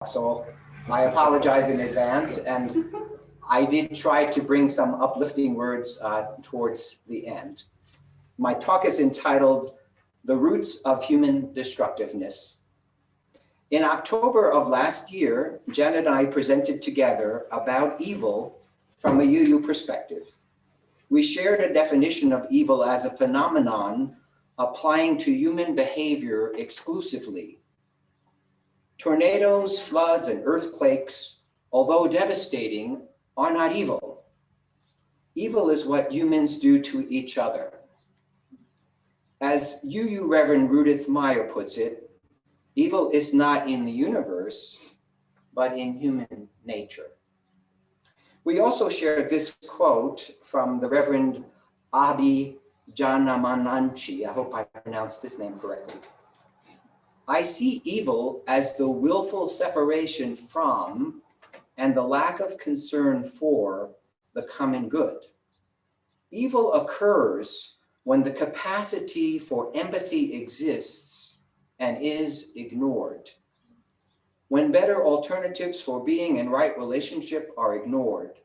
so I apologize in advance. And I did try to bring some uplifting words towards the end. My talk is entitled The Roots of Human Destructiveness. In October of last year, Janet and I presented together about evil from a UU perspective. We shared a definition of evil as a phenomenon applying to human behavior exclusively. Tornadoes, floods, and earthquakes, although devastating, are not evil. Evil is what humans do to each other. As UU Reverend Rudith Meyer puts it, evil is not in the universe, but in human nature. We also shared this quote from the Reverend Abhi Janamananchi. I hope I pronounced his name correctly. I see evil as the willful separation from and the lack of concern for the common good. Evil occurs when the capacity for empathy exists and is ignored. When better alternatives for being in right relationship are ignored.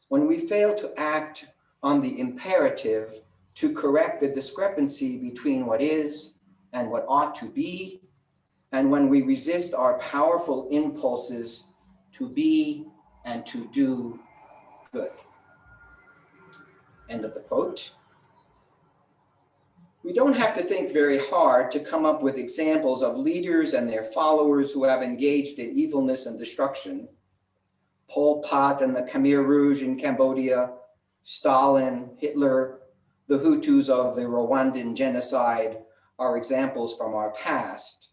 When we fail to act on the imperative to correct the discrepancy between what is and what ought to be, and when we resist our powerful impulses to be and to do good. End of the quote. We don't have to think very hard to come up with examples of leaders and their followers who have engaged in evilness and destruction. Pol Pot and the Khmer Rouge in Cambodia, Stalin, Hitler, the Hutus of the Rwandan genocide are examples from our past.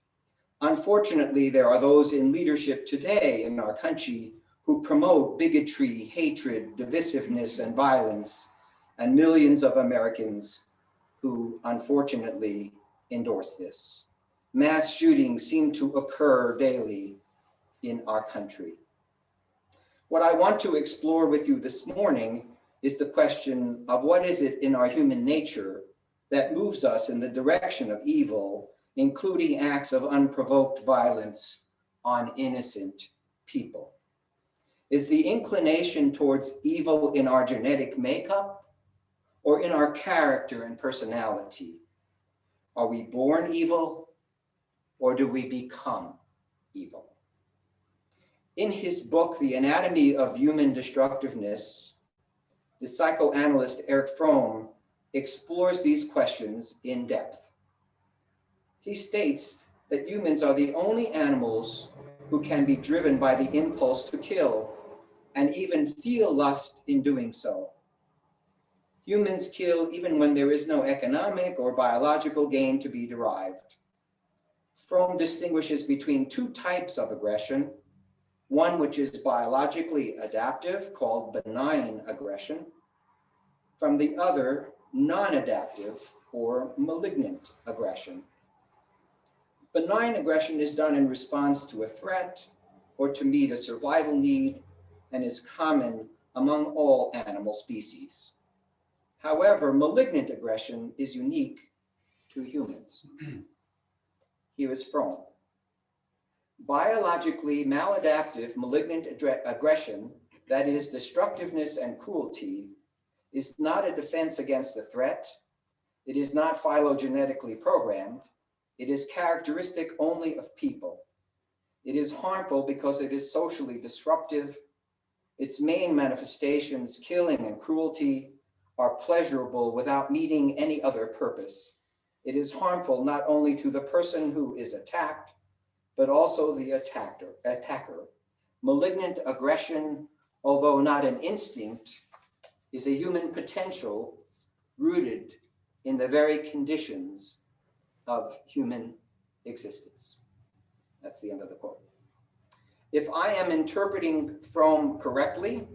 Unfortunately, there are those in leadership today in our country who promote bigotry, hatred, divisiveness, and violence, and millions of Americans who unfortunately endorse this. Mass shootings seem to occur daily in our country. What I want to explore with you this morning is the question of what is it in our human nature that moves us in the direction of evil, including acts of unprovoked violence on innocent people. Is the inclination towards evil in our genetic makeup or in our character and personality? Are we born evil or do we become evil? In his book, The Anatomy of Human Destructiveness, the psychoanalyst Erich Fromm explores these questions in depth. He states that humans are the only animals who can be driven by the impulse to kill and even feel lust in doing so. Humans kill even when there is no economic or biological gain to be derived. Fromm distinguishes between two types of aggression, one which is biologically adaptive, called benign aggression, from the other, non-adaptive or malignant aggression. Benign aggression is done in response to a threat or to meet a survival need and is common among all animal species. However, malignant aggression is unique to humans. Here is Fromm. Biologically maladaptive malignant aggression, that is destructiveness and cruelty, is not a defense against a threat. It is not phylogenetically programmed. It is characteristic only of people. It is harmful because it is socially disruptive. Its main manifestations, killing and cruelty, are pleasurable without meeting any other purpose. It is harmful not only to the person who is attacked, but also the attacker. Malignant aggression, although not an instinct, is a human potential rooted in the very conditions of human existence. That's the end of the quote. If I am interpreting Fromm correctly,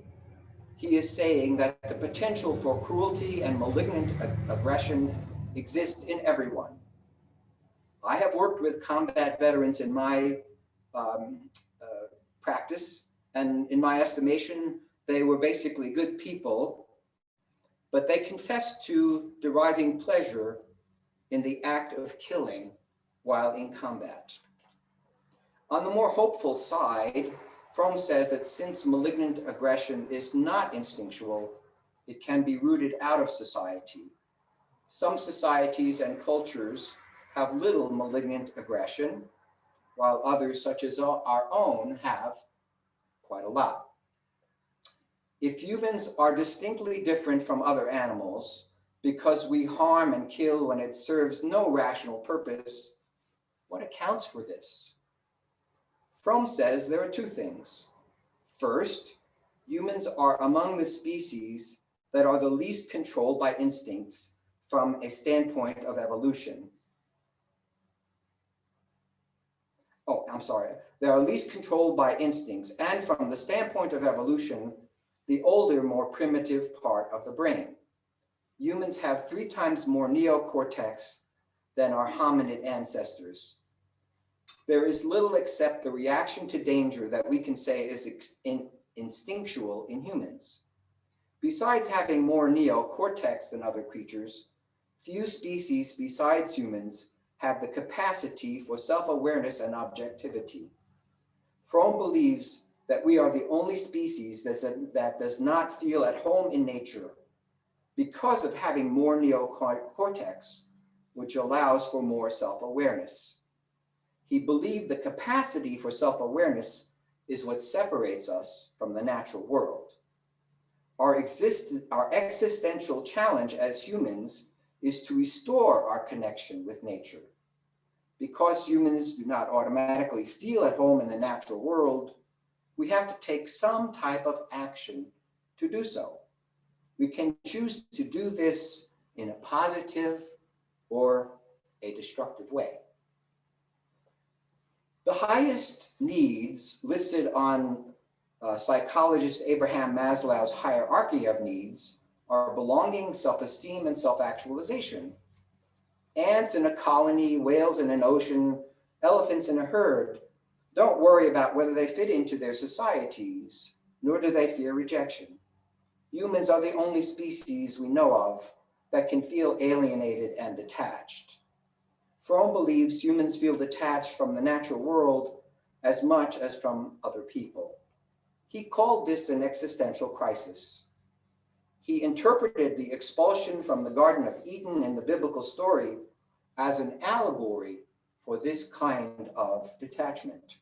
he is saying that the potential for cruelty and malignant aggression exists in everyone. I have worked with combat veterans in my practice, and in my estimation, they were basically good people, but they confessed to deriving pleasure in the act of killing while in combat. On the more hopeful side, Fromm says that since malignant aggression is not instinctual, it can be rooted out of society. Some societies and cultures have little malignant aggression, while others, such as our own, have quite a lot. If humans are distinctly different from other animals because we harm and kill when it serves no rational purpose, what accounts for this? Fromm says there are two things. First, humans are among the species that are the least controlled by instincts from a standpoint of evolution. They are least controlled by instincts, and from the standpoint of evolution, the older, more primitive part of the brain. Humans have 3 times more neocortex than our hominid ancestors. There is little except the reaction to danger that we can say is instinctual in humans. Besides having more neocortex than other creatures, few species besides humans have the capacity for self-awareness and objectivity. Fromm believes that we are the only species that does not feel at home in nature because of having more neocortex, which allows for more self-awareness. He believed the capacity for self-awareness is what separates us from the natural world. Our existential challenge as humans is to restore our connection with nature. Because humans do not automatically feel at home in the natural world, we have to take some type of action to do so. We can choose to do this in a positive or a destructive way. The highest needs listed on psychologist Abraham Maslow's hierarchy of needs are belonging, self-esteem, and self-actualization. Ants in a colony, whales in an ocean, elephants in a herd don't worry about whether they fit into their societies, nor do they fear rejection. Humans are the only species we know of that can feel alienated and detached. Fromm believes humans feel detached from the natural world as much as from other people. He called this an existential crisis. He interpreted the expulsion from the Garden of Eden in the biblical story as an allegory for this kind of detachment.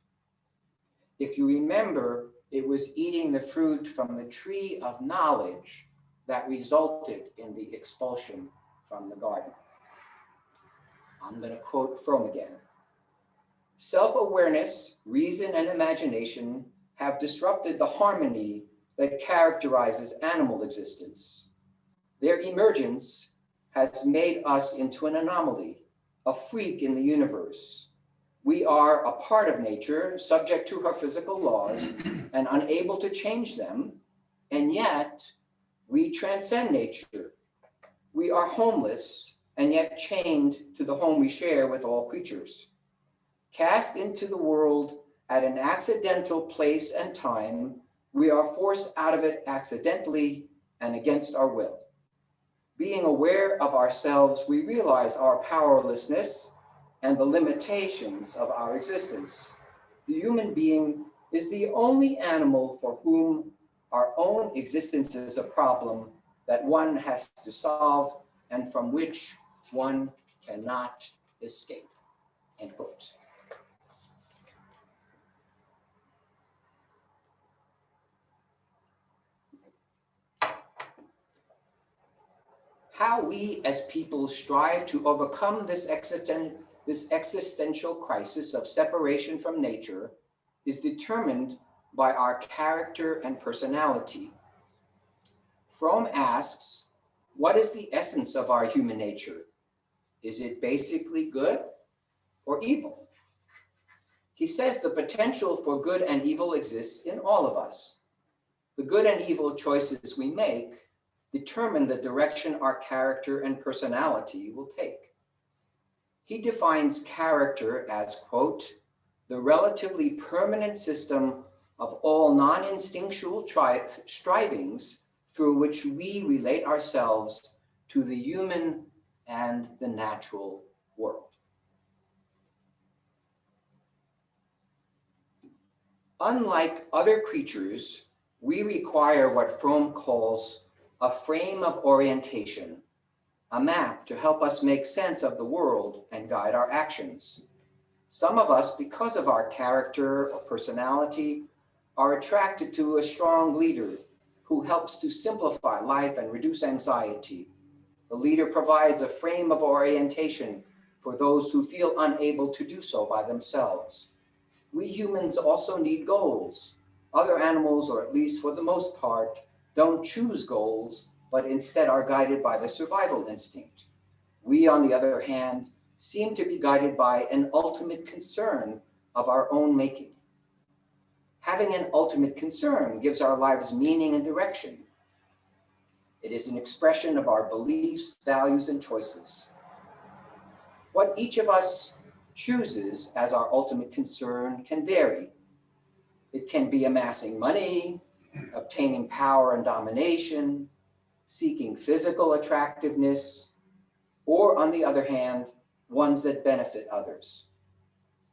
If you remember, it was eating the fruit from the tree of knowledge that resulted in the expulsion from the garden. I'm going to quote Fromm again. Self-awareness, reason, and imagination have disrupted the harmony that characterizes animal existence. Their emergence has made us into an anomaly, a freak in the universe. We are a part of nature, subject to her physical laws and unable to change them, and yet we transcend nature. We are homeless and yet chained to the home we share with all creatures. Cast into the world at an accidental place and time, we are forced out of it accidentally and against our will. Being aware of ourselves, we realize our powerlessness and the limitations of our existence. The human being is the only animal for whom our own existence is a problem that one has to solve and from which one cannot escape. End quote. How we as people strive to overcome this existential crisis of separation from nature is determined by our character and personality. Fromm asks, what is the essence of our human nature? Is it basically good or evil? He says the potential for good and evil exists in all of us. The good and evil choices we make determine the direction our character and personality will take. He defines character as, quote, the relatively permanent system of all non-instinctual strivings through which we relate ourselves to the human and the natural world. Unlike other creatures, we require what Fromm calls a frame of orientation, a map to help us make sense of the world and guide our actions. Some of us, because of our character or personality, are attracted to a strong leader who helps to simplify life and reduce anxiety. The leader provides a frame of orientation for those who feel unable to do so by themselves. We humans also need goals. Other animals, or at least for the most part, don't choose goals, but instead are guided by the survival instinct. We, on the other hand, seem to be guided by an ultimate concern of our own making. Having an ultimate concern gives our lives meaning and direction. It is an expression of our beliefs, values, and choices. What each of us chooses as our ultimate concern can vary. It can be amassing money, obtaining power and domination, seeking physical attractiveness, or on the other hand, ones that benefit others.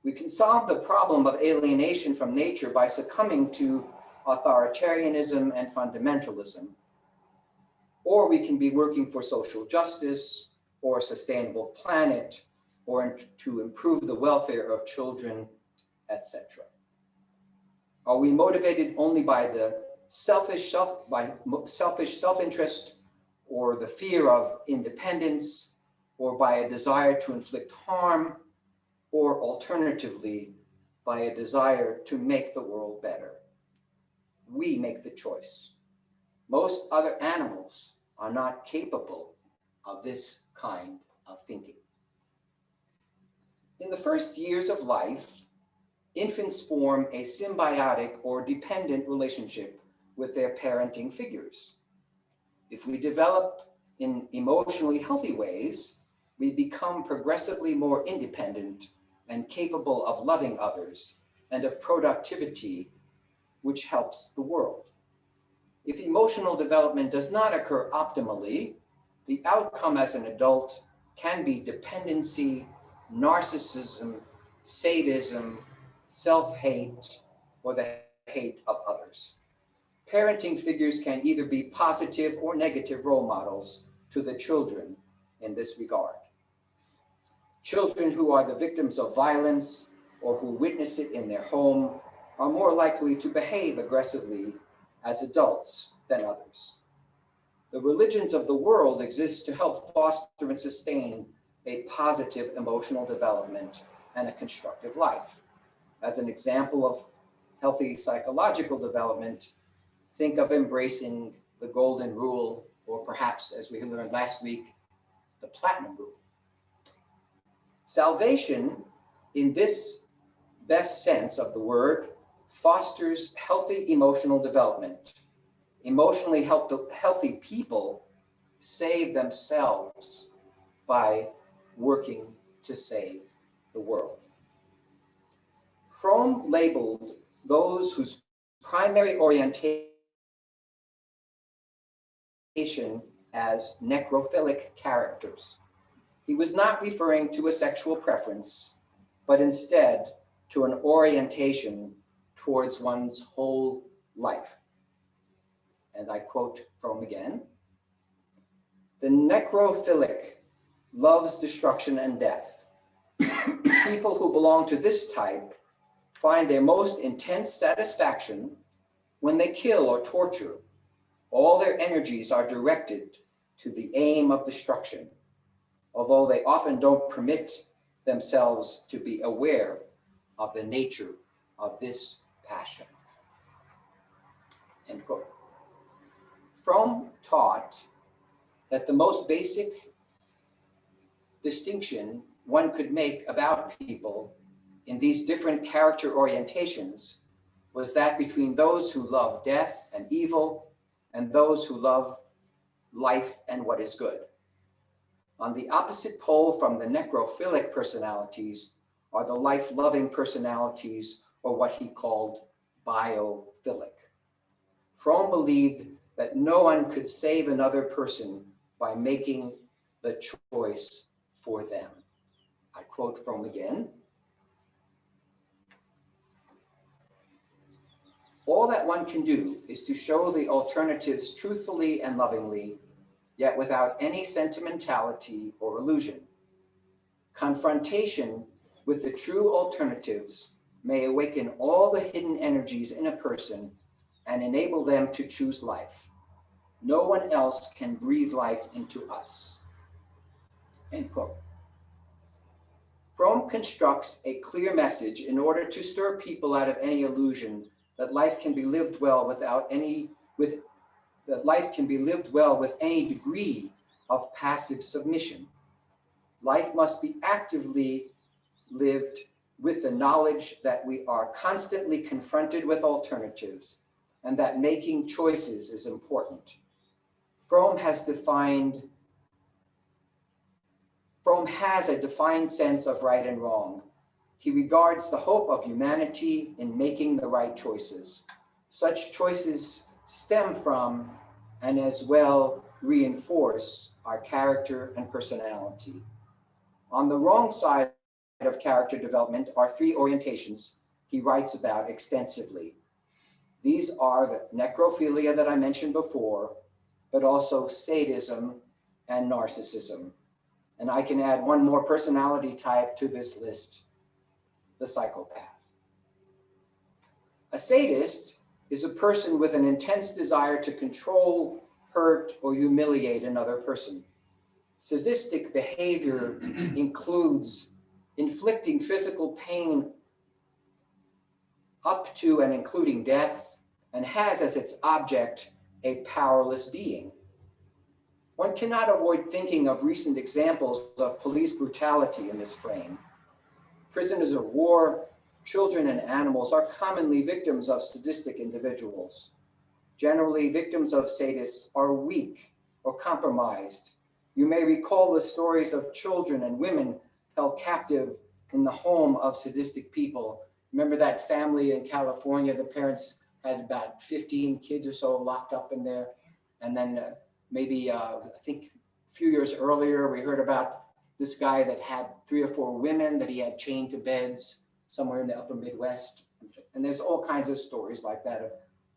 We can solve the problem of alienation from nature by succumbing to authoritarianism and fundamentalism, or we can be working for social justice or a sustainable planet, or to improve the welfare of children, etc. Are we motivated only by the selfish self-interest, or the fear of independence, or by a desire to inflict harm, or alternatively, by a desire to make the world better? We make the choice. Most other animals are not capable of this kind of thinking. In the first years of life, infants form a symbiotic or dependent relationship with their parenting figures. If we develop in emotionally healthy ways, we become progressively more independent and capable of loving others and of productivity, which helps the world. If emotional development does not occur optimally, the outcome as an adult can be dependency, narcissism, sadism, self-hate, or the hate of others. Parenting figures can either be positive or negative role models to the children in this regard. Children who are the victims of violence or who witness it in their home are more likely to behave aggressively as adults than others. The religions of the world exist to help foster and sustain a positive emotional development and a constructive life. As an example of healthy psychological development, think of embracing the golden rule, or perhaps, as we learned last week, the platinum rule. Salvation, in this best sense of the word, fosters healthy emotional development. Emotionally healthy people save themselves by working to save the world. Fromm labeled those whose primary orientation as necrophilic characters. He was not referring to a sexual preference, but instead to an orientation towards one's whole life. And I quote Fromm again: "The necrophilic loves destruction and death. People who belong to this type find their most intense satisfaction when they kill or torture. All their energies are directed to the aim of destruction, although they often don't permit themselves to be aware of the nature of this passion." End quote. Fromm taught that the most basic distinction one could make about people in these different character orientations was that between those who love death and evil and those who love life and what is good. On the opposite pole from the necrophilic personalities are the life-loving personalities, or what he called biophilic. Fromm believed that no one could save another person by making the choice for them. I quote Fromm again: All that one can do is to show the alternatives truthfully and lovingly, yet without any sentimentality or illusion. Confrontation with the true alternatives may awaken all the hidden energies in a person and enable them to choose life. No one else can breathe life into us. End quote. Fromm constructs a clear message in order to stir people out of any illusion that life can be lived well with any degree of passive submission. Life must be actively lived with the knowledge that we are constantly confronted with alternatives and that making choices is important. Fromm has a defined sense of right and wrong. He regards the hope of humanity in making the right choices. Such choices stem from and as well reinforce our character and personality. On the wrong side of character development are three orientations he writes about extensively. These are the necrophilia that I mentioned before, but also sadism and narcissism. And I can add one more personality type to this list, the psychopath. A sadist is a person with an intense desire to control, hurt, or humiliate another person. Sadistic behavior includes inflicting physical pain up to and including death, and has as its object a powerless being. One cannot avoid thinking of recent examples of police brutality in this frame. Prisoners of war, children, and animals are commonly victims of sadistic individuals. Generally, victims of sadists are weak or compromised. You may recall the stories of children and women held captive in the home of sadistic people. Remember that family in California? The parents had about 15 kids or so locked up in there. And then I think a few years earlier, we heard about this guy that had 3 or 4 women that he had chained to beds somewhere in the upper Midwest. And there's all kinds of stories like that of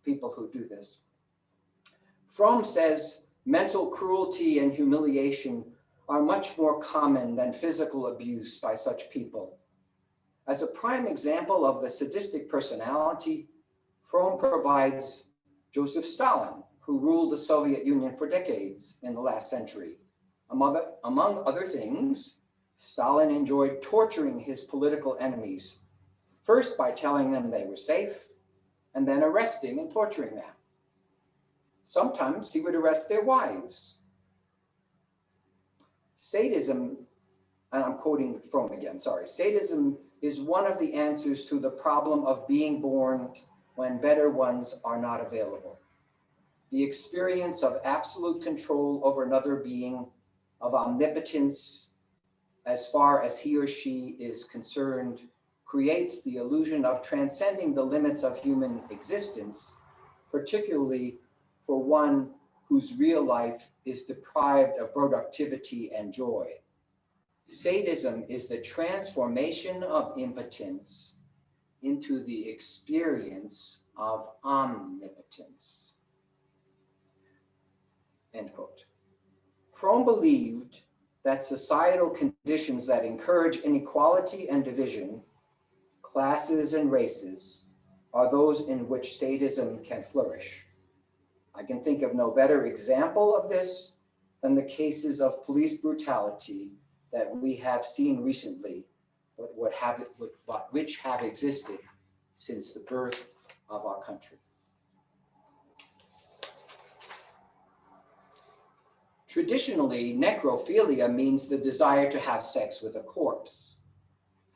people who do this. Fromm says mental cruelty and humiliation are much more common than physical abuse by such people. As a prime example of the sadistic personality, Fromm provides Joseph Stalin, who ruled the Soviet Union for decades in the last century. Among other things, Stalin enjoyed torturing his political enemies, first by telling them they were safe, and then arresting and torturing them. Sometimes he would arrest their wives. Sadism, and I'm quoting Fromm again, sorry. Sadism is one of the answers to the problem of being born when better ones are not available. The experience of absolute control over another being, of omnipotence, as far as he or she is concerned, creates the illusion of transcending the limits of human existence, particularly for one whose real life is deprived of productivity and joy. Sadism is the transformation of impotence into the experience of omnipotence. End quote. Fromm believed that societal conditions that encourage inequality and division, classes and races, are those in which sadism can flourish. I can think of no better example of this than the cases of police brutality that we have seen recently, but which have existed since the birth of our country. Traditionally, necrophilia means the desire to have sex with a corpse.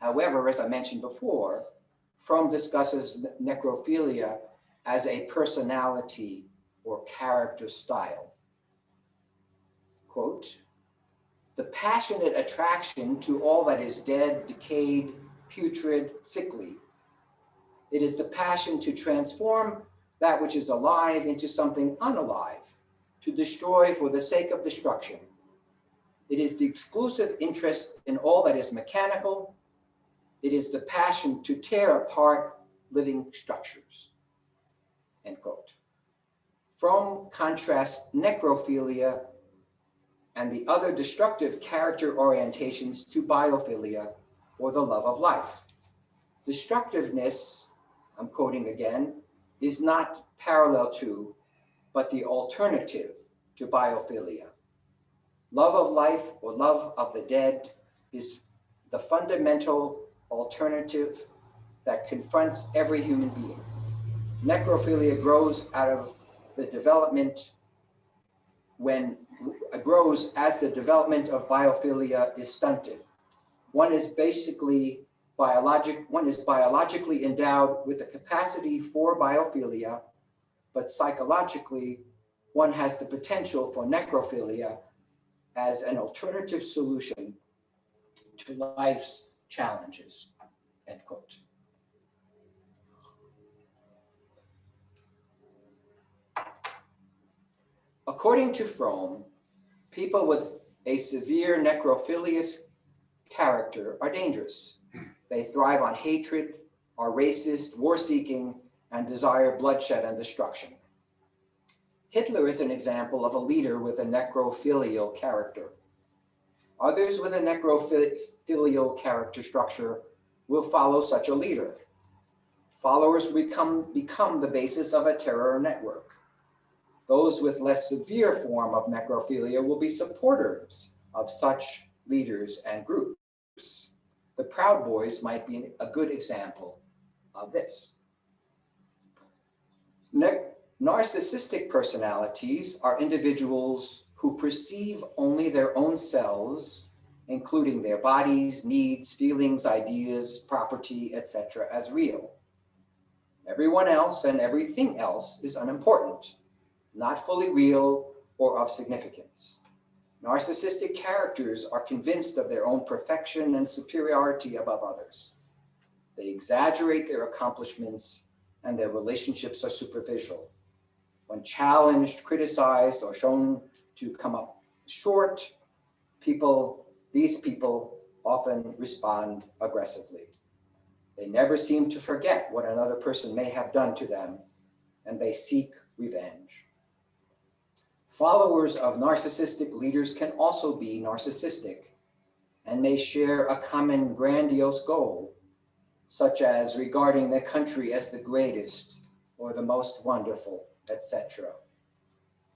However, as I mentioned before, Fromm discusses necrophilia as a personality or character style. Quote, the passionate attraction to all that is dead, decayed, putrid, sickly. It is the passion to transform that which is alive into something unalive, to destroy for the sake of destruction. It is the exclusive interest in all that is mechanical. It is the passion to tear apart living structures. end quote. Fromm contrasts necrophilia and the other destructive character orientations to biophilia, or the love of life. Destructiveness, I'm quoting again, is not parallel to, but the alternative to biophilia. Love of life, or love of the dead, is the fundamental alternative that confronts every human being. Necrophilia grows out of the development grows as the development of biophilia is stunted. One is biologically endowed with the capacity for biophilia, but psychologically, one has the potential for necrophilia as an alternative solution to life's challenges, end quote. According to Fromm, people with a severe necrophilious character are dangerous. They thrive on hatred, are racist, war-seeking, and desire bloodshed and destruction. Hitler is an example of a leader with a necrophilial character. Others with a necrophilial character structure will follow such a leader. Followers become the basis of a terror network. Those with less severe form of necrophilia will be supporters of such leaders and groups. The Proud Boys might be a good example of this. Narcissistic personalities are individuals who perceive only their own selves, including their bodies, needs, feelings, ideas, property, etc., as real. Everyone else and everything else is unimportant, not fully real or of significance. Narcissistic characters are convinced of their own perfection and superiority above others. They exaggerate their accomplishments, and their relationships are superficial. When challenged, criticized, or shown to come up short, these people often respond aggressively. They never seem to forget what another person may have done to them, and they seek revenge. Followers of narcissistic leaders can also be narcissistic and may share a common grandiose goal, such as regarding their country as the greatest or the most wonderful, etc.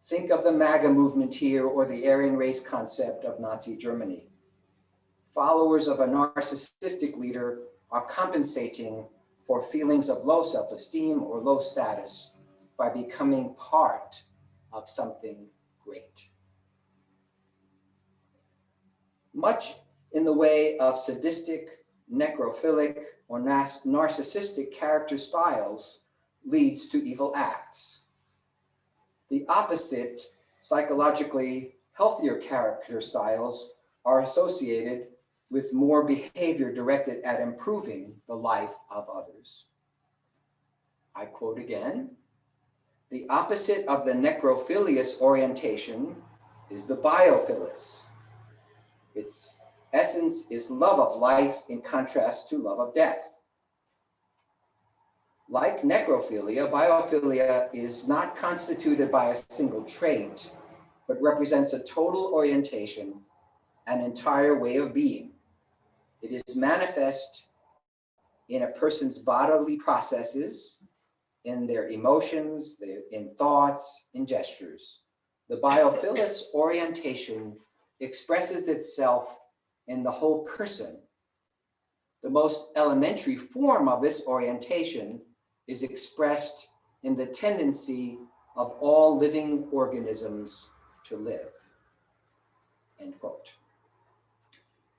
Think of the MAGA movement here, or the Aryan race concept of Nazi Germany. Followers of a narcissistic leader are compensating for feelings of low self-esteem or low status by becoming part of something great. Much in the way of sadistic, necrophilic, or narcissistic character styles leads to evil acts. The opposite, psychologically healthier character styles are associated with more behavior directed at improving the life of others. I quote again, the opposite of the necrophilious orientation is the biophilous. Its essence is love of life in contrast to love of death. Like necrophilia, biophilia is not constituted by a single trait, but represents a total orientation, an entire way of being. It is manifest in a person's bodily processes, in their emotions, in thoughts, in gestures. The biophilous orientation expresses itself in the whole person. The most elementary form of this orientation is expressed in the tendency of all living organisms to live, end quote.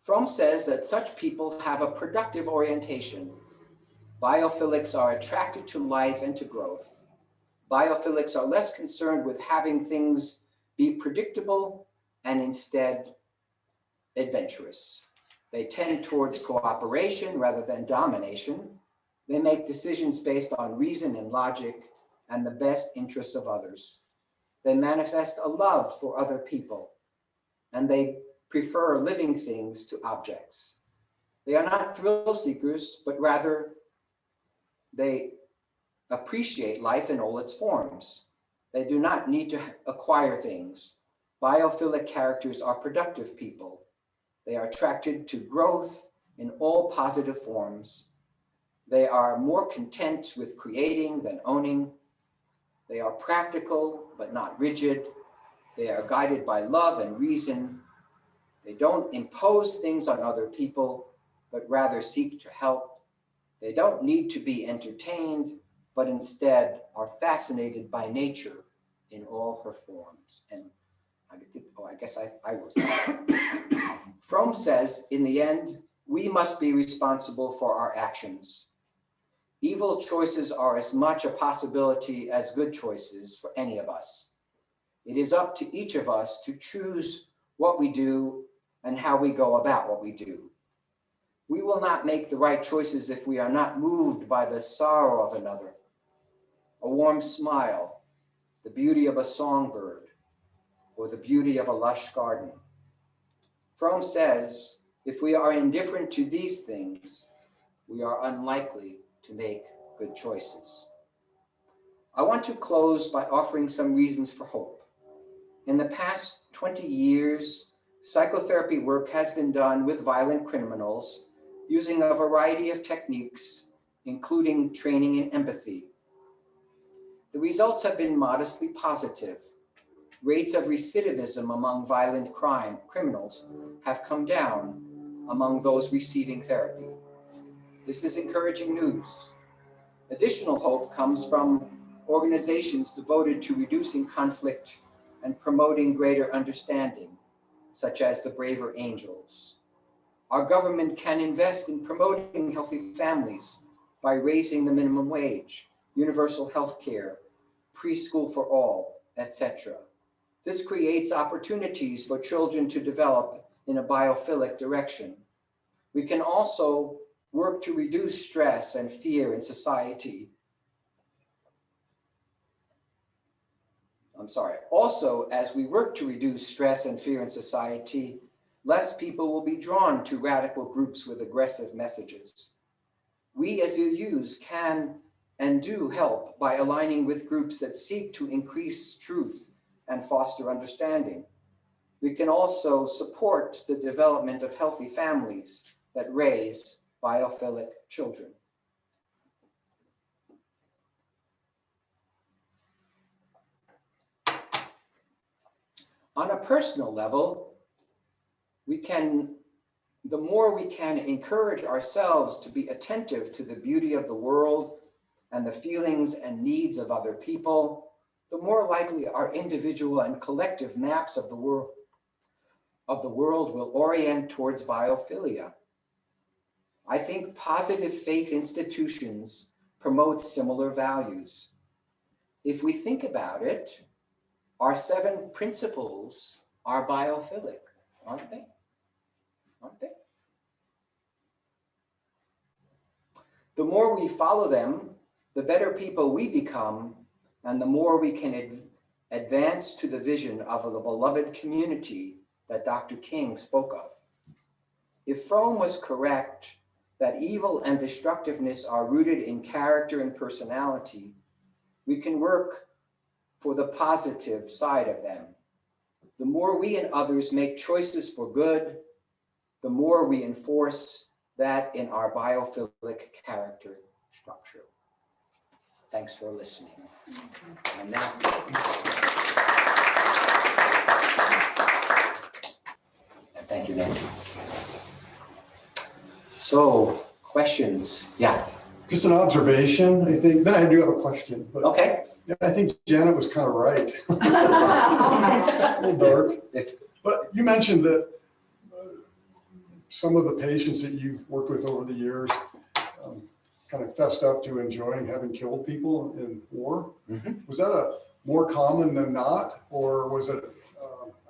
Fromm says that such people have a productive orientation. Biophilics are attracted to life and to growth. Biophilics are less concerned with having things be predictable and instead adventurous. They tend towards cooperation rather than domination. They make decisions based on reason and logic and the best interests of others. They manifest a love for other people, and they prefer living things to objects. They are not thrill seekers, but rather they appreciate life in all its forms. They do not need to acquire things. Biophilic characters are productive people. They are attracted to growth in all positive forms. They are more content with creating than owning. They are practical but not rigid. They are guided by love and reason. They don't impose things on other people, but rather seek to help. They don't need to be entertained, but instead are fascinated by nature in all her forms. And I guess I wrote that. Fromm says, in the end, we must be responsible for our actions. Evil choices are as much a possibility as good choices for any of us. It is up to each of us to choose what we do and how we go about what we do. We will not make the right choices if we are not moved by the sorrow of another, a warm smile, the beauty of a songbird, or the beauty of a lush garden. Fromm says, if we are indifferent to these things, we are unlikely to make good choices. I want to close by offering some reasons for hope. In the past 20 years, psychotherapy work has been done with violent criminals using a variety of techniques, including training in empathy. The results have been modestly positive. Rates of recidivism among violent criminals have come down among those receiving therapy. This is encouraging news. Additional hope comes from organizations devoted to reducing conflict and promoting greater understanding, such as the Braver Angels. Our government can invest in promoting healthy families by raising the minimum wage, universal health care, preschool for all, etc. This creates opportunities for children to develop in a biophilic direction. We can also work to reduce stress and fear in society. Also, as we work to reduce stress and fear in society, less people will be drawn to radical groups with aggressive messages. We as youths can and do help by aligning with groups that seek to increase truth and foster understanding. We can also support the development of healthy families that raise biophilic children. On a personal level, the more we can encourage ourselves to be attentive to the beauty of the world and the feelings and needs of other people, the more likely our individual and collective maps of the world will orient towards biophilia. I think positive faith institutions promote similar values. If we think about it, our 7 principles are biophilic, aren't they? Aren't they? The more we follow them, the better people we become, and the more we can advance to the vision of the beloved community that Dr. King spoke of. If Fromm was correct that evil and destructiveness are rooted in character and personality, we can work for the positive side of them. The more we and others make choices for good, the more we enforce that in our biophilic character structure. Thanks for listening. And now, thank you, Nancy. So, questions? Yeah. Just an observation, I think. Then I do have a question. But okay. Yeah, I think Janet was kind of right. A little dark. But you mentioned that some of the patients that you've worked with over the years kind of fessed up to enjoying having killed people in war. Mm-hmm. Was that more common than not, or was it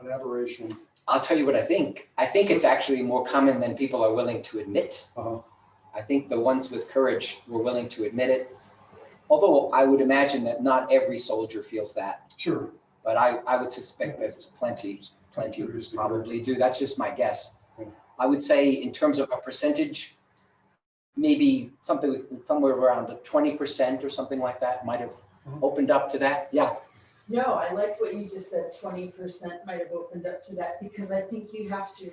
an aberration? I'll tell you what I think. I think it's actually more common than people are willing to admit. Uh-huh. I think the ones with courage were willing to admit it. Although I would imagine that not every soldier feels that. Sure. But I would suspect that plenty probably do. That's just my guess. I would say in terms of a percentage, maybe somewhere around 20% or something like that might have opened up to that. Yeah. No, I like what you just said, 20% might have opened up to that, because I think you have to,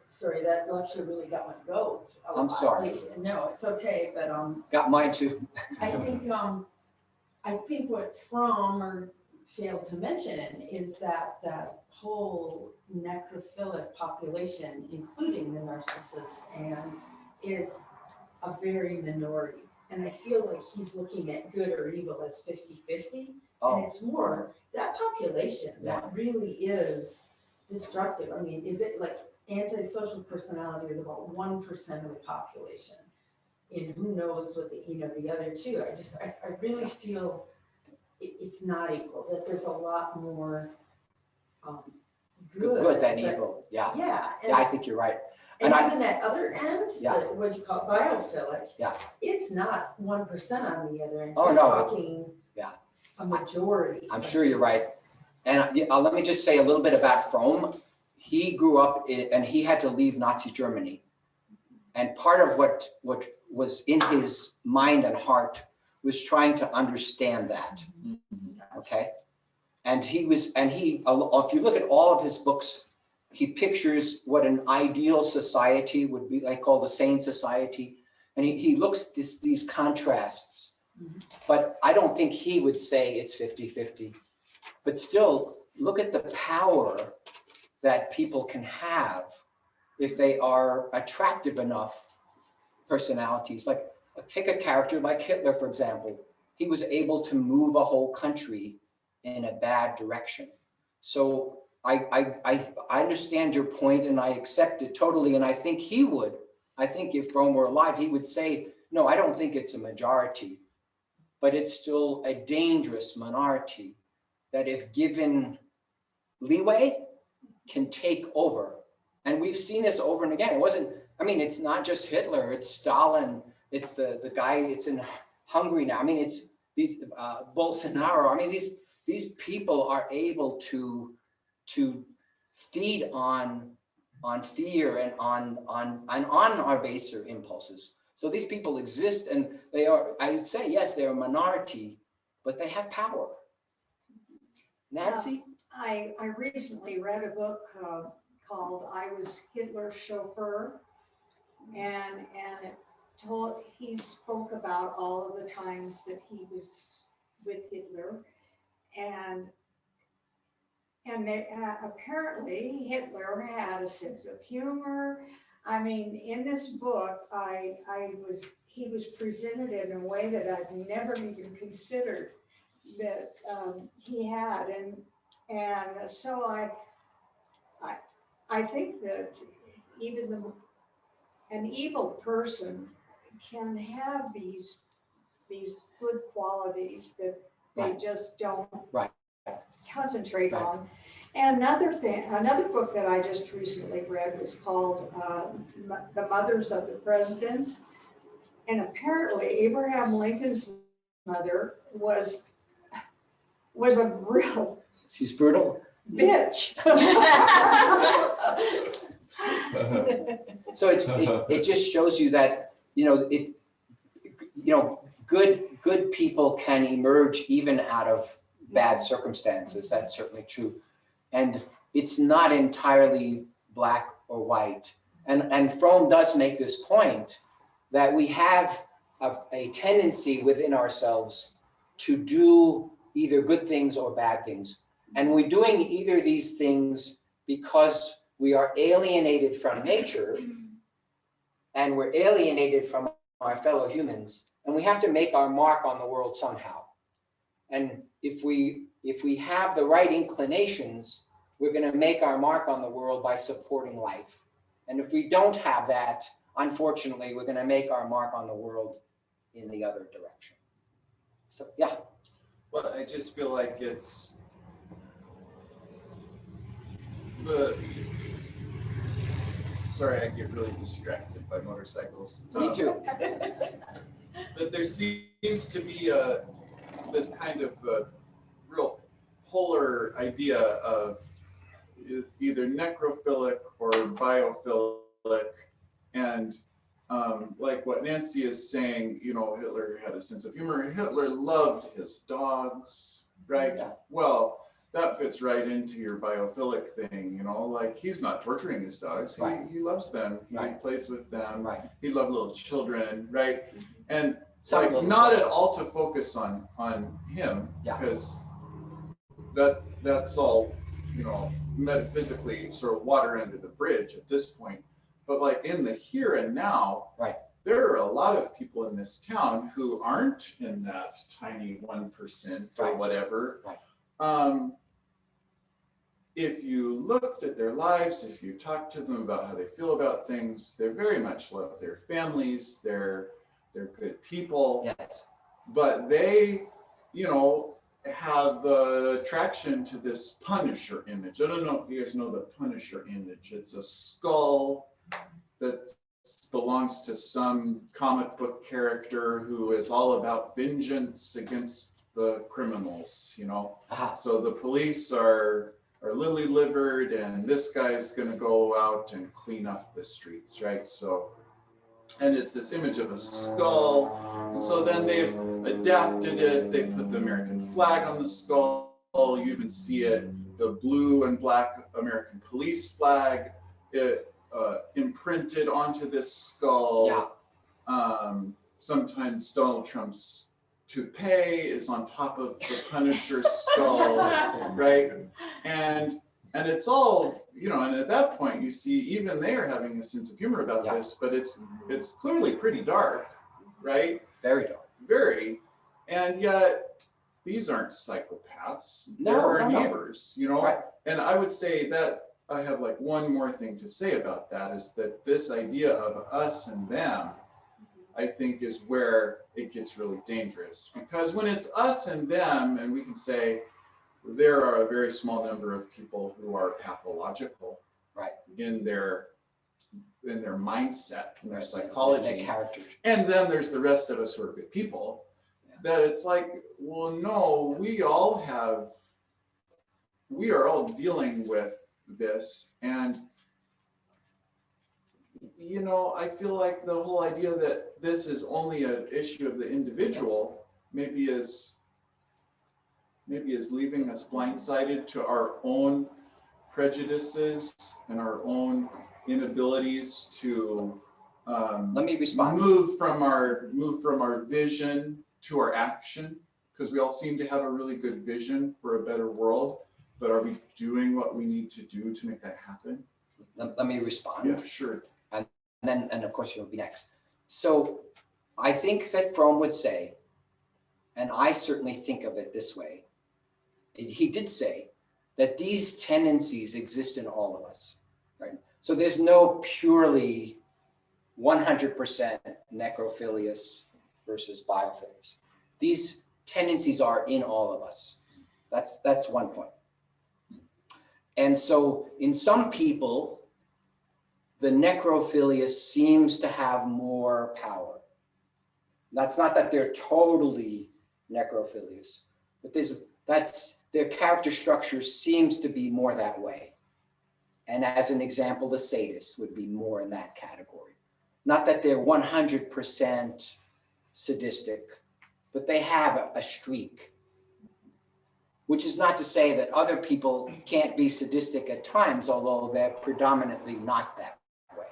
sorry, that lecture really got my goat. I'm sorry. No, it's okay, but Got mine too. I think what Fromm failed to mention is that whole necrophilic population, including the narcissists, and is a very minority. And I feel like he's looking at good or evil as 50-50. Oh. And it's more that population Yeah. that really is destructive. I mean, is it like antisocial personality is about 1% of the population? And who knows what the other two. I really feel it's not equal, that there's a lot more Good than evil. Yeah. Yeah. Yeah, I think you're right. And even that other end, Yeah. what you call biophilic, Yeah. it's not 1% on the other end. Oh, You're no. talking Yeah. a majority. I'm sure you're right. And let me just say a little bit about Fromm. He grew up and he had to leave Nazi Germany. And part of what was in his mind and heart was trying to understand that. Okay. And if you look at all of his books, he pictures what an ideal society would be, like called a sane society. And he looks at these contrasts. But I don't think he would say it's 50-50. But still, look at the power that people can have if they are attractive enough personalities. Like, take a character like Hitler, for example. He was able to move a whole country in a bad direction. So I understand your point and I accept it totally. And I think he would. I think if Rome were alive, he would say, no, I don't think it's a majority, but it's still a dangerous minority that if given leeway can take over. And we've seen this over and again. It's not just Hitler, it's Stalin, it's the guy, it's in Hungary now. I mean, it's these Bolsonaro. I mean, these people are able to feed on fear and on our baser impulses. So these people exist, and they are, I would say, yes, they're a minority, but they have power. Nancy? I recently read a book called I Was Hitler's Chauffeur, and he spoke about all of the times that he was with Hitler, and apparently Hitler had a sense of humor. I mean, in this book, he was presented in a way that I've never even considered that he had, and so I think that even an evil person can have these good qualities that they just don't concentrate on. And another book that I just recently read was called The Mothers of the Presidents. And apparently Abraham Lincoln's mother was a real She's brutal. bitch. So it just shows you that, good people can emerge even out of bad circumstances. That's certainly true. And it's not entirely black or white. And Fromm does make this point that we have a tendency within ourselves to do either good things or bad things. And we're doing either of these things because we are alienated from nature and we're alienated from our fellow humans, and we have to make our mark on the world somehow. And if we have the right inclinations, we're going to make our mark on the world by supporting life. And if we don't have that, unfortunately, we're going to make our mark on the world in the other direction. So, yeah. Well, I just feel like it's sorry, I get really distracted by motorcycles. Me too. That there seems to be this kind of real polar idea of either necrophilic or biophilic, and like what Nancy is saying, you know, Hitler had a sense of humor. Hitler loved his dogs, right? Yeah. Well, that fits right into your biophilic thing, you know, like he's not torturing his dogs. Right. He loves them. He Right. plays with them. Right. He loved little children, right? And Some like little not children. at all to focus on him, Yeah. because that's all, you know, metaphysically sort of water under the bridge at this point. But like in the here and now, Right. there are a lot of people in this town who aren't in that tiny 1% or Right. whatever. Right. If you looked at their lives, if you talked to them about how they feel about things, they very much love their families, they're good people. Yes. But they, you know, have attraction to this Punisher image. I don't know if you guys know the Punisher image. It's a skull that belongs to some comic book character who is all about vengeance against the criminals, you know. Aha. So the police are lily livered, and this guy's gonna go out and clean up the streets, right? So, and it's this image of a skull. And so then they've adapted it. They put the American flag on the skull. You even see it, the blue and black American police flag, imprinted onto this skull. Yeah. Sometimes Donald Trump's toupee is on top of the Punisher's skull, right? And it's all, you know, and at that point you see even they are having a sense of humor about Yeah. this, but it's clearly pretty dark, right? Very dark. Very. And yet these aren't psychopaths. No, They're our no, no. neighbors, you know? Right. And I would say that I have like one more thing to say about that, is that this idea of us and them, I think, is where it gets really dangerous. Because when it's us and them, and we can say there are a very small number of people who are pathological, Right. in their mindset, in their Their psychology, characters. and then there's the rest of us who are good people. Yeah. That it's like, well, no, we are all dealing with this. And you know, I feel like the whole idea that this is only an issue of the individual maybe is leaving us blindsided to our own prejudices and our own inabilities to Let me respond. move from our vision to our action, because we all seem to have a really good vision for a better world, but are we doing what we need to do to make that happen? Let me respond. Yeah, sure. And of course you'll be next. So I think that Fromm would say, and I certainly think of it this way, he did say that these tendencies exist in all of us, right? So there's no purely 100% necrophilious versus biophilious. These tendencies are in all of us. That's one point. And so in some people, the necrophilious seems to have more power. That's not that they're totally necrophilious, but their character structure seems to be more that way. And as an example, the sadist would be more in that category. Not that they're 100% sadistic, but they have a streak. Which is not to say that other people can't be sadistic at times, although they're predominantly not that way.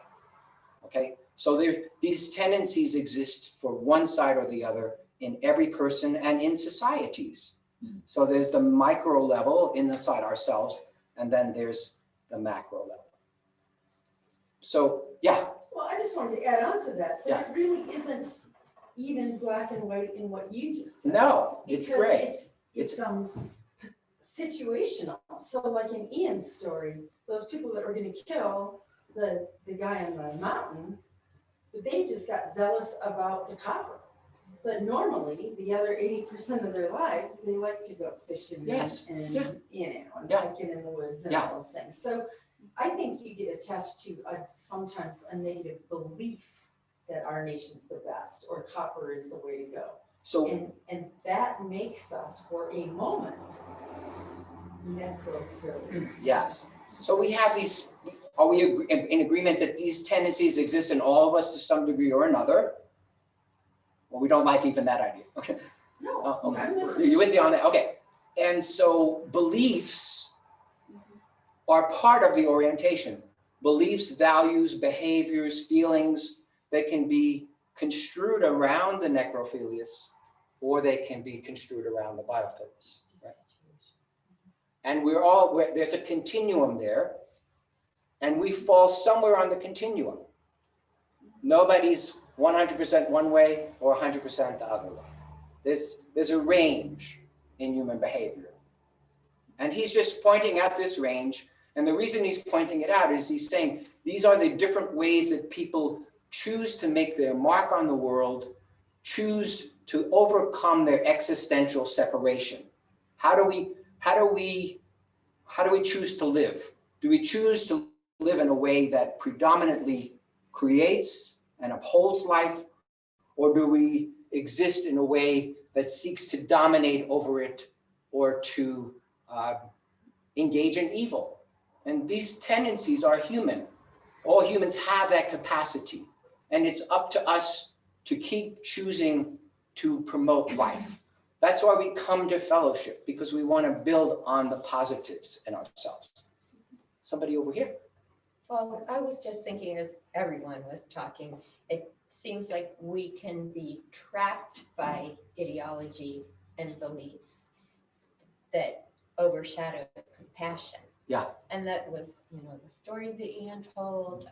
Okay, so these tendencies exist for one side or the other in every person and in societies. So there's the micro level inside ourselves, and then there's the macro level. So yeah. Well, I just wanted to add on to that. Yeah. It really isn't even black and white in what you just said. No, it's Because gray. It's situational. So like in Ian's story, those people that were gonna kill the guy on the mountain, but they just got zealous about the copper. But normally, the other 80% of their lives, they like to go fishing Yes. and Yeah. and Yeah. hiking in the woods and Yeah. all those things. So I think you get attached to sometimes a negative belief that our nation's the best or copper is the way to go. So And that makes us, for a moment, necrophilic. yes. So we have these, are we in agreement that these tendencies exist in all of us to some degree or another? Well, we don't like even that idea. Okay. No, Okay. I'm listening. You with me on that? Okay. And so beliefs are part of the orientation. Beliefs, values, behaviors, feelings that can be construed around the necrophilius, or they can be construed around the biophilius. Right? And there's a continuum there, and we fall somewhere on the continuum. Nobody's 100% one way or 100% the other way. There's a range in human behavior. And he's just pointing out this range. And the reason he's pointing it out is he's saying these are the different ways that people choose to make their mark on the world, choose to overcome their existential separation. How do we choose to live? Do we choose to live in a way that predominantly creates and upholds life, or do we exist in a way that seeks to dominate over it or to engage in evil? And these tendencies are human. All humans have that capacity, and it's up to us to keep choosing to promote life. That's why we come to fellowship, because we want to build on the positives in ourselves. Somebody over here. Well, I was just thinking as everyone was talking, it seems like we can be trapped by ideology and beliefs that overshadow compassion. Yeah. And that was, the story that Ian told,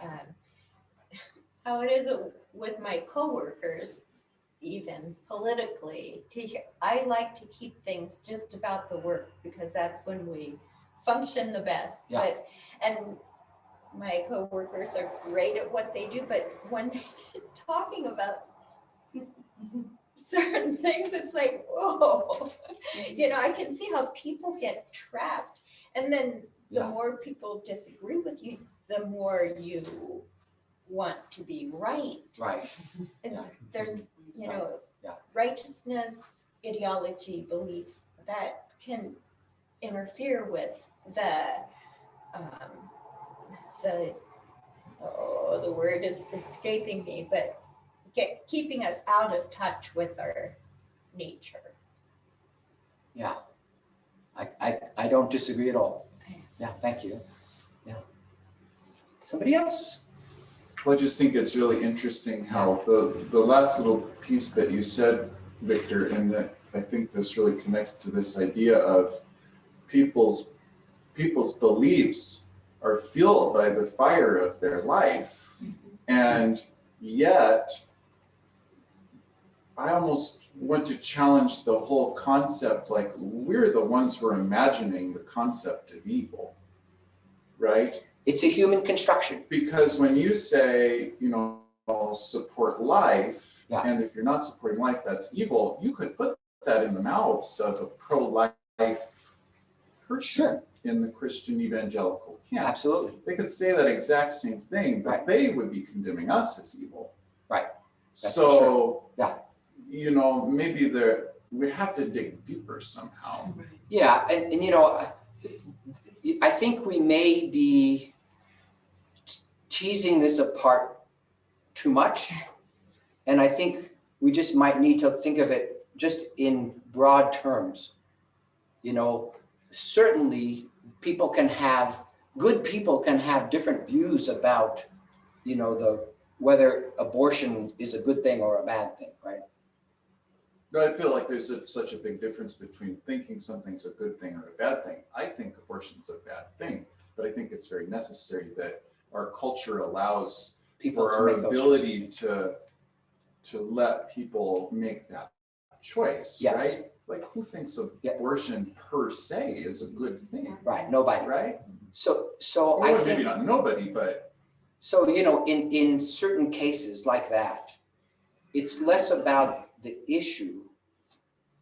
how it is with my coworkers, even politically. I like to keep things just about the work because that's when we function the best. Yeah. And my coworkers are great at what they do, but when they get talking about certain things, it's like, whoa, I can see how people get trapped. And then the more people disagree with you, the more you want to be right. Right. And there's, Yeah. righteousness, ideology, beliefs that can interfere with the word is escaping me, but keeping us out of touch with our nature. Yeah. I don't disagree at all. Yeah, thank you. Yeah. Somebody else? Well, I just think it's really interesting how the last little piece that you said, Victor, and that I think this really connects to this idea of people's beliefs are fueled by the fire of their life. And yet, I almost want to challenge the whole concept, like we're the ones who are imagining the concept of evil, right? It's a human construction. Because when you say, support life, Yeah. and if you're not supporting life, that's evil, you could put that in the mouths of a pro-life person in the Christian evangelical camp. Absolutely. They could say that exact same thing, but they would be condemning us as evil. Right. That's So, yeah. Maybe we have to dig deeper somehow. Yeah, and I think we may be teasing this apart too much. And I think we just might need to think of it just in broad terms. Certainly good people can have different views about, whether abortion is a good thing or a bad thing, right? No, I feel like there's such a big difference between thinking something's a good thing or a bad thing. I think abortion's a bad thing, but I think it's very necessary that our culture allows People for to our make those ability choices. to let people make that choice, Yes. right? Like who thinks abortion per se is a good thing, Right, nobody. right? So Or I maybe think, not nobody, but so, in certain cases like that, it's less about the issue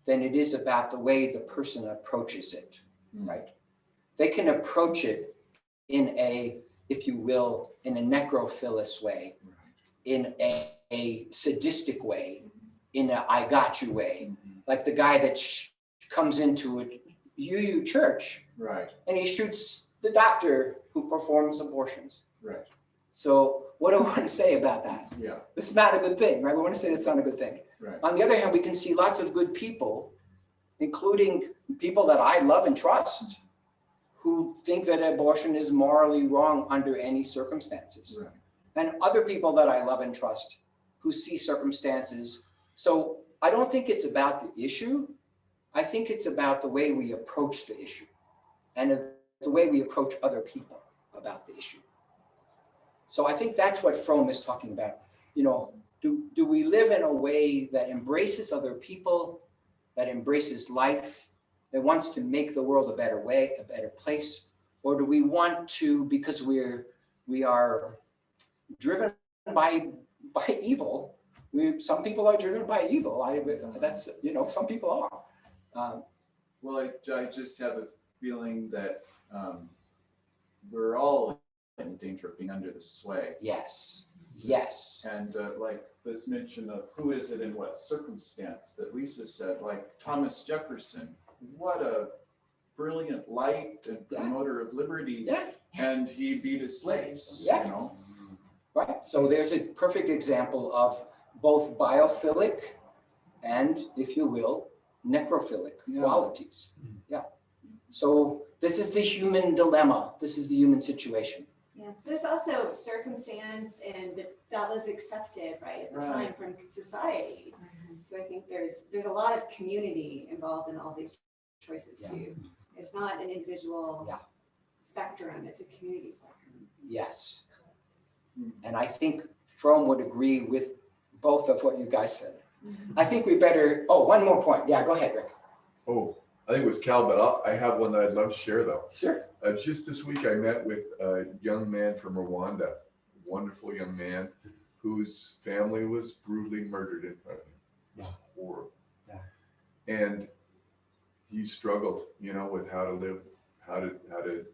than it is about the way the person approaches it, right? They can approach it in a, if you will, in a necrophilous way, in a sadistic way, in a I got you way, like the guy that comes into a UU church right. and he shoots the doctor who performs abortions. Right. So what do we want to say about that? Yeah. This is not a good thing, right? We want to say it's not a good thing. Right. On the other hand, we can see lots of good people, including people that I love and trust, who think that abortion is morally wrong under any circumstances. Right. And other people that I love and trust who see circumstances. So I don't think it's about the issue. I think it's about the way we approach the issue and the way we approach other people about the issue. So I think that's what Fromm is talking about. You know, do we live in a way that embraces other people, that embraces life, that wants to make the world a better way, a better place? Or do we want to, because we are driven by evil? Some people are driven by evil. That's, you know, some people are. Well, I just have a feeling that we're all in danger of being under the sway. Yes. Yes. And like this mention of who is it in what circumstance that Lisa said, like Thomas Jefferson, what a brilliant light and promoter of liberty. Yeah. And he beat his slaves, Yeah. you know? Right. So there's a perfect example of both biophilic and, if you will, necrophilic qualities. Yeah. So this is the human dilemma. This is the human situation. Yeah, there's also circumstance and that was accepted, right, at the time from society. So I think there's a lot of community involved in all these choices too. It's not an individual spectrum, it's a community spectrum. Yes. And I think Fromm would agree with both of what you guys said. I think we better, one more point. Yeah, go ahead, Rick. Oh, I think it was Cal, but I have one that I'd love to share though. Sure. Just this week, I met with a young man from Rwanda, a wonderful young man whose family was brutally murdered in front of him. It was horrible. Yeah. And he struggled, you know, with how to live, how to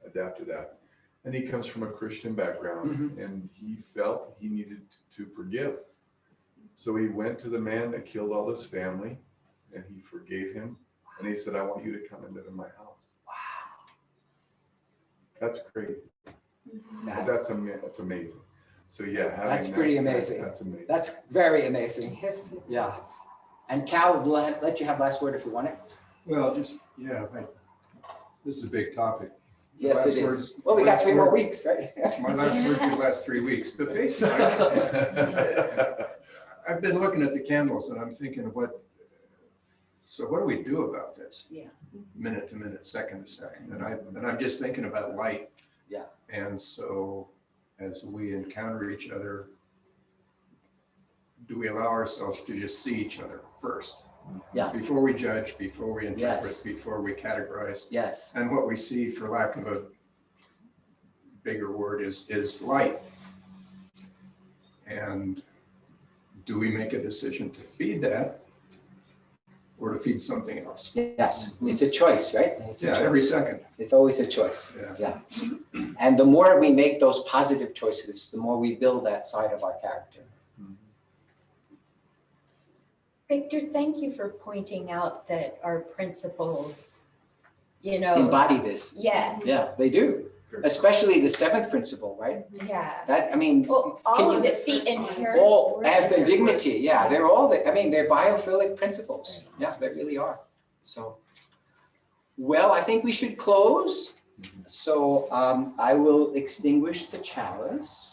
adapt to that. And he comes from a Christian background, and he felt he needed to forgive. So he went to the man that killed all his family, and he forgave him. And he said, I want you to come and live in my house. Wow. That's crazy. That's amazing. So yeah, that's pretty amazing. That's amazing. That's very amazing. Yes. Yeah. And Cal, we'll let you have last word if you want it. Well, just, this is a big topic. Yes, Last it is. words- Well, we got last 3 more word- weeks, right? My last word could last 3 weeks, but basically, I've been looking at the candles and I'm thinking what do we do about this? Yeah. Minute to minute, second to second. And I'm just thinking about light. Yeah. And so as we encounter each other, do we allow ourselves to just see each other first? Yeah. Before we judge, before we interpret, Yes. before we categorize. Yes. And what we see, for lack of a bigger word, is light. And do we make a decision to feed that or to feed something else? Yes. It's a choice, right? It's a choice. Every second. It's always a choice. Yeah. And the more we make those positive choices, the more we build that side of our character. Victor, thank you for pointing out that our principles, you know. Embody this. Yeah, Yeah, they do. Especially the 7th principle, right? yeah. That, I mean, Well, Can all of you- it, the inherent. all worth have their of it. dignity. Yeah, they're all, they're biophilic principles. Yeah, they really are. So, well, I think we should close. So I will extinguish the chalice.